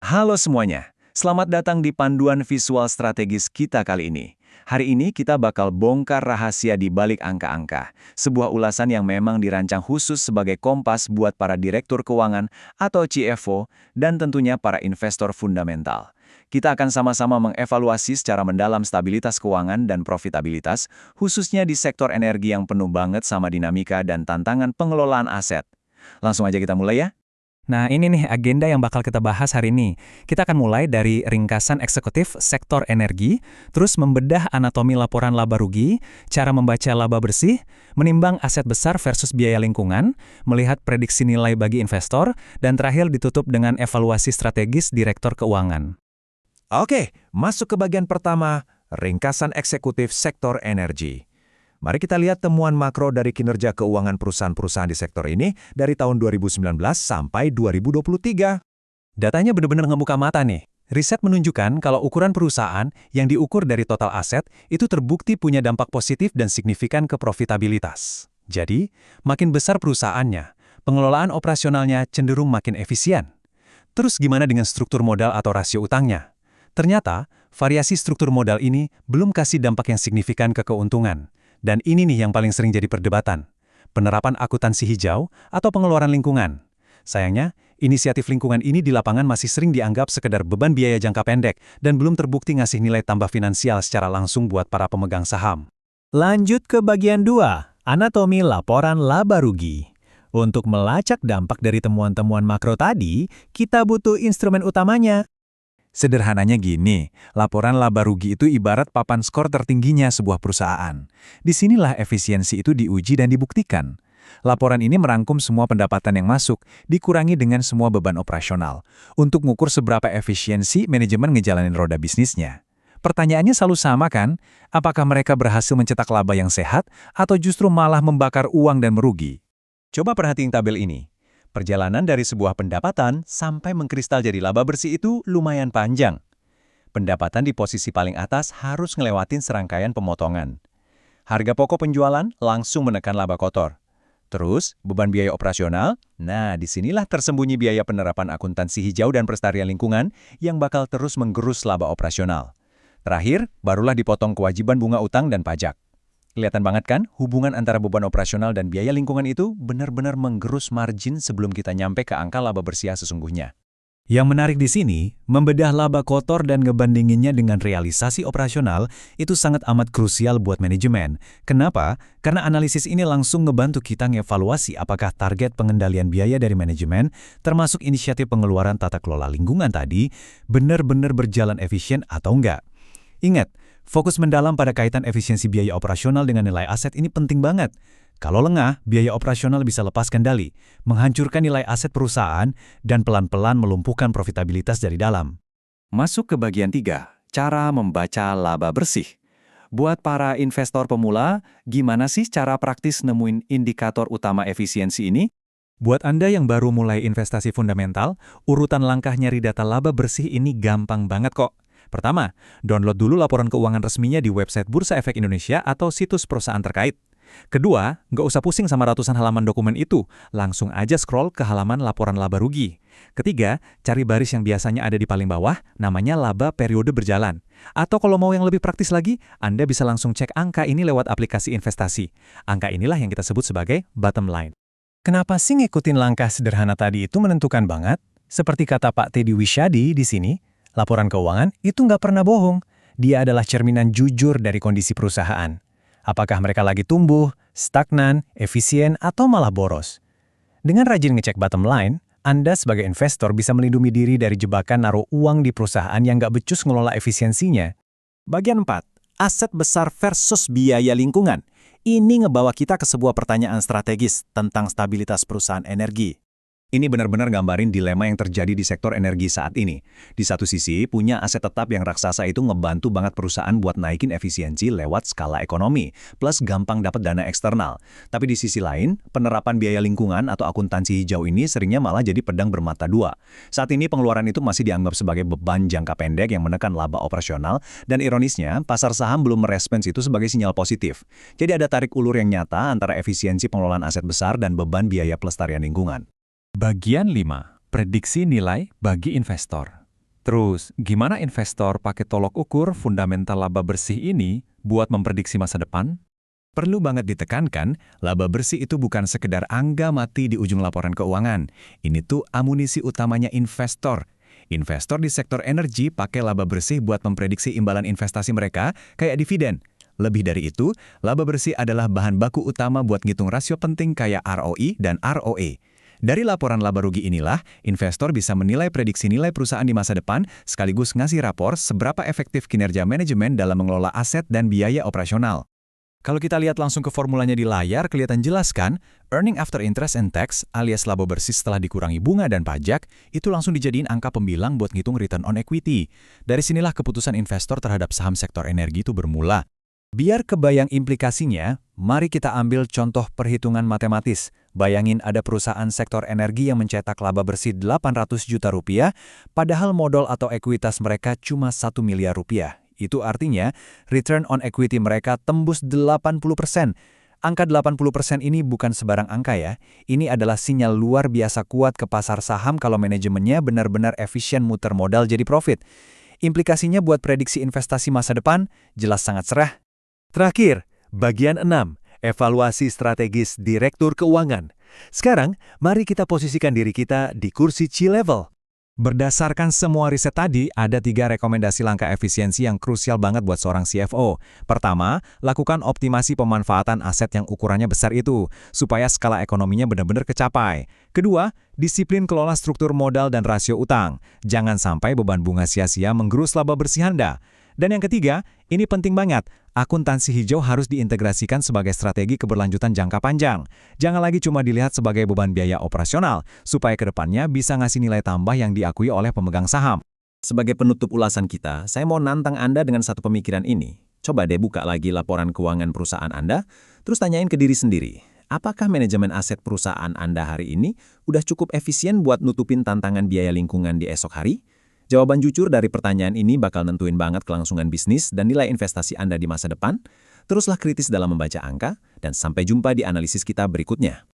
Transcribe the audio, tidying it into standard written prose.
Halo semuanya, selamat datang di panduan visual strategis kita kali ini. Hari ini kita bakal bongkar rahasia di balik angka-angka, sebuah ulasan yang memang dirancang khusus sebagai kompas buat para direktur keuangan atau CFO dan tentunya para investor fundamental. Kita akan sama-sama mengevaluasi secara mendalam stabilitas keuangan dan profitabilitas, khususnya di sektor energi yang penuh banget sama dinamika dan tantangan pengelolaan aset. Langsung aja kita mulai ya. Nah, ini nih agenda yang bakal kita bahas hari ini. Kita akan mulai dari ringkasan eksekutif sektor energi, terus membedah anatomi laporan laba rugi, cara membaca laba bersih, menimbang aset besar versus biaya lingkungan, melihat prediksi nilai bagi investor, dan terakhir ditutup dengan evaluasi strategis direktur keuangan. Oke, masuk ke bagian pertama, ringkasan eksekutif sektor energi. Mari kita lihat temuan makro dari kinerja keuangan perusahaan-perusahaan di sektor ini dari tahun 2019 sampai 2023. Datanya benar-benar ngebuka mata nih. Riset menunjukkan kalau ukuran perusahaan yang diukur dari total aset itu terbukti punya dampak positif dan signifikan ke profitabilitas. Jadi, makin besar perusahaannya, pengelolaan operasionalnya cenderung makin efisien. Terus gimana dengan struktur modal atau rasio utangnya? Ternyata, variasi struktur modal ini belum kasih dampak yang signifikan ke keuntungan. Dan ini nih yang paling sering jadi perdebatan. Penerapan akuntansi hijau atau pengeluaran lingkungan. Sayangnya, inisiatif lingkungan ini di lapangan masih sering dianggap sekedar beban biaya jangka pendek dan belum terbukti ngasih nilai tambah finansial secara langsung buat para pemegang saham. Lanjut ke bagian 2, anatomi laporan laba rugi. Untuk melacak dampak dari temuan-temuan makro tadi, kita butuh instrumen utamanya. Sederhananya gini, laporan laba rugi itu ibarat papan skor tertingginya sebuah perusahaan. Disinilah efisiensi itu diuji dan dibuktikan. Laporan ini merangkum semua pendapatan yang masuk, dikurangi dengan semua beban operasional, untuk mengukur seberapa efisiensi manajemen ngejalanin roda bisnisnya. Pertanyaannya selalu sama kan? Apakah mereka berhasil mencetak laba yang sehat, atau justru malah membakar uang dan merugi? Coba perhatiin tabel ini. Perjalanan dari sebuah pendapatan sampai mengkristal jadi laba bersih itu lumayan panjang. Pendapatan di posisi paling atas harus ngelewatin serangkaian pemotongan. Harga pokok penjualan langsung menekan laba kotor. Terus, beban biaya operasional, nah disinilah tersembunyi biaya penerapan akuntansi hijau dan pelestarian lingkungan yang bakal terus menggerus laba operasional. Terakhir, barulah dipotong kewajiban bunga utang dan pajak. Kelihatan banget kan, hubungan antara beban operasional dan biaya lingkungan itu benar-benar menggerus margin sebelum kita nyampe ke angka laba bersih sesungguhnya. Yang menarik di sini, membedah laba kotor dan ngebandinginnya dengan realisasi operasional itu sangat amat krusial buat manajemen. Kenapa? Karena analisis ini langsung ngebantu kita ngevaluasi apakah target pengendalian biaya dari manajemen, termasuk inisiatif pengeluaran tata kelola lingkungan tadi, benar-benar berjalan efisien atau enggak. Ingat, fokus mendalam pada kaitan efisiensi biaya operasional dengan nilai aset ini penting banget. Kalau lengah, biaya operasional bisa lepas kendali, menghancurkan nilai aset perusahaan, dan pelan-pelan melumpuhkan profitabilitas dari dalam. Masuk ke bagian 3, cara membaca laba bersih. Buat para investor pemula, gimana sih cara praktis nemuin indikator utama efisiensi ini? Buat Anda yang baru mulai investasi fundamental, urutan langkah nyari data laba bersih ini gampang banget kok. Pertama, download dulu laporan keuangan resminya di website Bursa Efek Indonesia atau situs perusahaan terkait. Kedua, nggak usah pusing sama ratusan halaman dokumen itu, langsung aja scroll ke halaman laporan laba rugi. Ketiga, cari baris yang biasanya ada di paling bawah, namanya laba periode berjalan. Atau kalau mau yang lebih praktis lagi, Anda bisa langsung cek angka ini lewat aplikasi investasi. Angka inilah yang kita sebut sebagai bottom line. Kenapa sih ngikutin langkah sederhana tadi itu menentukan banget? Seperti kata Pak Teddy Wisyadi di sini, laporan keuangan itu nggak pernah bohong. Dia adalah cerminan jujur dari kondisi perusahaan. Apakah mereka lagi tumbuh, stagnan, efisien, atau malah boros? Dengan rajin ngecek bottom line, Anda sebagai investor bisa melindungi diri dari jebakan naruh uang di perusahaan yang nggak becus ngelola efisiensinya. Bagian 4. Aset besar versus biaya lingkungan. Ini ngebawa kita ke sebuah pertanyaan strategis tentang stabilitas perusahaan energi. Ini benar-benar gambarin dilema yang terjadi di sektor energi saat ini. Di satu sisi, punya aset tetap yang raksasa itu ngebantu banget perusahaan buat naikin efisiensi lewat skala ekonomi, plus gampang dapat dana eksternal. Tapi di sisi lain, penerapan biaya lingkungan atau akuntansi hijau ini seringnya malah jadi pedang bermata dua. Saat ini pengeluaran itu masih dianggap sebagai beban jangka pendek yang menekan laba operasional, dan ironisnya, pasar saham belum merespons itu sebagai sinyal positif. Jadi ada tarik ulur yang nyata antara efisiensi pengelolaan aset besar dan beban biaya pelestarian lingkungan. Bagian 5. Prediksi nilai bagi investor. Terus, gimana investor pakai tolok ukur fundamental laba bersih ini buat memprediksi masa depan? Perlu banget ditekankan, laba bersih itu bukan sekedar angka mati di ujung laporan keuangan. Ini tuh amunisi utamanya investor. Investor di sektor energi pakai laba bersih buat memprediksi imbalan investasi mereka, kayak dividen. Lebih dari itu, laba bersih adalah bahan baku utama buat ngitung rasio penting kayak ROI dan ROE. Dari laporan laba rugi inilah, investor bisa menilai prediksi nilai perusahaan di masa depan, sekaligus ngasih rapor seberapa efektif kinerja manajemen dalam mengelola aset dan biaya operasional. Kalau kita lihat langsung ke formulanya di layar, kelihatan jelas kan? Earning after interest and tax alias laba bersih setelah dikurangi bunga dan pajak, itu langsung dijadiin angka pembilang buat ngitung return on equity. Dari sinilah keputusan investor terhadap saham sektor energi itu bermula. Biar kebayang implikasinya, mari kita ambil contoh perhitungan matematis. Bayangin ada perusahaan sektor energi yang mencetak laba bersih 800 juta rupiah, padahal modal atau ekuitas mereka cuma 1 miliar rupiah. Itu artinya, return on equity mereka tembus 80%. Angka 80% ini bukan sebarang angka ya. Ini adalah sinyal luar biasa kuat ke pasar saham kalau manajemennya benar-benar efisien muter modal jadi profit. Implikasinya buat prediksi investasi masa depan jelas sangat cerah. Terakhir, bagian 6, evaluasi strategis Direktur Keuangan. Sekarang, mari kita posisikan diri kita di kursi C-level. Berdasarkan semua riset tadi, ada 3 rekomendasi langkah efisiensi yang krusial banget buat seorang CFO. Pertama, lakukan optimasi pemanfaatan aset yang ukurannya besar itu, supaya skala ekonominya benar-benar kecapai. Kedua, disiplin kelola struktur modal dan rasio utang. Jangan sampai beban bunga sia-sia menggerus laba bersih Anda. Dan yang ketiga, ini penting banget, akuntansi hijau harus diintegrasikan sebagai strategi keberlanjutan jangka panjang. Jangan lagi cuma dilihat sebagai beban biaya operasional, supaya ke depannya bisa ngasih nilai tambah yang diakui oleh pemegang saham. Sebagai penutup ulasan kita, saya mau nantang Anda dengan satu pemikiran ini. Coba deh buka lagi laporan keuangan perusahaan Anda, terus tanyain ke diri sendiri. Apakah manajemen aset perusahaan Anda hari ini udah cukup efisien buat nutupin tantangan biaya lingkungan di esok hari? Jawaban jujur dari pertanyaan ini bakal nentuin banget kelangsungan bisnis dan nilai investasi Anda di masa depan. Teruslah kritis dalam membaca angka, dan sampai jumpa di analisis kita berikutnya.